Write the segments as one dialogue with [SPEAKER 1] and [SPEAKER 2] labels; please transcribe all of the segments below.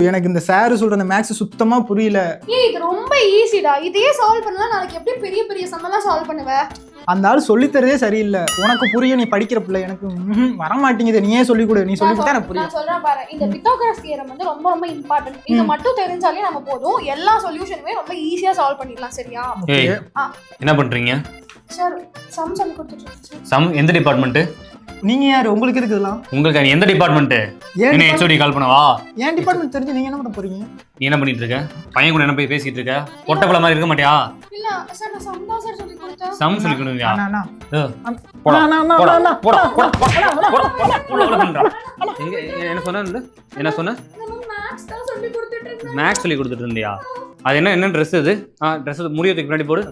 [SPEAKER 1] எனக்கு இந்த சார் சொல்ற அந்த மேக்ஸ் சுத்தமா புரியல.
[SPEAKER 2] இது ரொம்ப ஈஸிடா. இதையே சால்வ் பண்ணலாம். நாளைக்கு எப்படி பெரிய பெரிய சம்மெல்லாம் சால்வ் பண்ணுவ?
[SPEAKER 1] அந்த ஆள் சொல்லித் தரதே சரியில்லை. உனக்கு புரியும், நீ படிக்கிற பிள்ளை. எனக்கு வர மாட்டேங்குது. நீயே சொல்லி கொடு. நீ சொல்லி கொடுத்தா எனக்கு புரியும்.
[SPEAKER 2] நான் சொல்றேன் பாரு, இந்த பித்தாகரஸ் தியரம் வந்து ரொம்ப ரொம்ப இம்பார்ட்டன்ட். இது மட்டும் தெரிஞ்சாலே நம்ம போதும், எல்லா சொல்யூஷனுமே ரொம்ப ஈஸியா சால்வ் பண்ணிடலாம். சரியா?
[SPEAKER 3] என்ன பண்றீங்க
[SPEAKER 2] சார்? சம் சொல்லி கொடுத்துட்டு.
[SPEAKER 3] சம் எந்த டிபார்ட்மெண்ட்?
[SPEAKER 1] நீங்க யாரு? உங்களுக்கு இருக்குதுலாம்.
[SPEAKER 3] உங்களுக்கு எந்த டிபார்ட்மெண்ட்? என்ன ஹெச்ஓடி கால் பண்ணவா?
[SPEAKER 1] ஏன் டிபார்ட்மெண்ட் தெரிஞ்சு நீங்க என்ன பண்ண போறீங்க?
[SPEAKER 3] நீ என்ன பண்ணிட்டு இருக்க? பையன் கூட என்ன போய் பேசிட்டு இருக்க? பொட்டப்பல மாதிரி இருக்க மாட்டியா?
[SPEAKER 2] இல்ல சார், நான் சம் தான் சார் சொல்லி கொடுத்தேன்.
[SPEAKER 3] சம் சொல்லி கொடுவியா?
[SPEAKER 1] அண்ணா
[SPEAKER 3] என்ன சொன்ன? என்ன சொன்ன?
[SPEAKER 2] மேக்ஸ் தான் சொல்லி கொடுத்துட்டு இருக்கேன்.
[SPEAKER 3] மேக்ஸ் சொல்லி கொடுத்துட்டு இருந்தியா? அது என்ன ட்ரெஸ்? அது ட்ரெஸ் முடிய தூக்கி பின்னாடி போடு.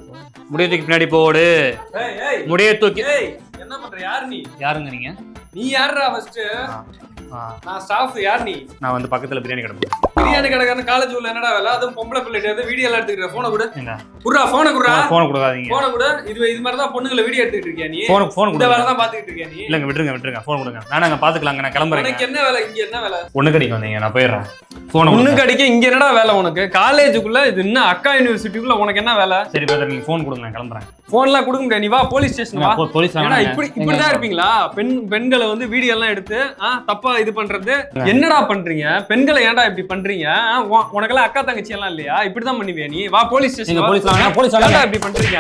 [SPEAKER 3] முடிய தூக்கி பின்னாடி போடு. முடிய தூக்கி.
[SPEAKER 4] என்ன பண்ற? யார் நீ?
[SPEAKER 3] யாருங்க நீங்க?
[SPEAKER 4] நீ யாரா ஃபர்ஸ்ட்? நான் ஸ்டாஃப். யார் நீ?
[SPEAKER 3] நான் வந்து பக்கத்துல பிரியாணி கடை.
[SPEAKER 4] பிரியாணி கடைக்காரன் காலேஜ் உள்ள என்னடா வேலை? அதுவும் பொம்பளை பிள்ளைகிட்ட வீடியோ எல்லாம் எடுத்துக்கிற. போனை கொடு.
[SPEAKER 3] எங்க?
[SPEAKER 4] குடுறா போனை குடுறா.
[SPEAKER 3] போனை கொடுக்காதீங்க.
[SPEAKER 4] போனை கொடு. இது மாதிரி தான் பொண்ணுங்களை வீடியோ எடுத்துக்கிட்டு இருக்கியா நீ?
[SPEAKER 3] போன்
[SPEAKER 4] இந்த வேலை தான் பாத்துக்கிட்டு இருக்கியா நீ?
[SPEAKER 3] இல்லங்க, விட்டுருங்க. போன் கொடுங்க. நாங்க பாத்துக்கலாங்க. நான் கிளம்புறேன்.
[SPEAKER 4] உனக்கு என்ன வேலை இங்க? என்ன வேலை?
[SPEAKER 3] ஒண்ணு கடிக்கு வந்தீங்க. நான் போயிடுறேன். போன்
[SPEAKER 4] பொண்ணு கடிக்க இங்க என்னடா வேலை உனக்கு? காலேஜுக்குள்ள இது என்ன அக்கா யூனிவர்சிட்டிக்குள்ள உனக்கு என்ன வேலை?
[SPEAKER 3] சரி பிரதர், நீங்க போன் கொடுங்க. நான் கிளம்புறேன்.
[SPEAKER 4] போன்லாம் கொடுக்க முடியாது. நீ வா போலீஸ் ஸ்டேஷன் வா.
[SPEAKER 3] போலீஸ்
[SPEAKER 4] ஏன்னா இப்படிதான் இருப்பீங்களா? பெண்களை வந்து வீடியோ எல்லாம் எடுத்து தப்பா இது பண்றது என்னடா பண்றீங்க? பெண்களை ஏன்டா இப்படி பண்றீங்க? உனக்கெல்லாம் அக்கா தங்கச்சி எல்லாம் இல்லையா? இப்படிதான் பண்ணுவியா நீ? வா போலீஸ் ஸ்டேஷன்.
[SPEAKER 3] போலீஸ்
[SPEAKER 4] இப்படி பண்றீங்க.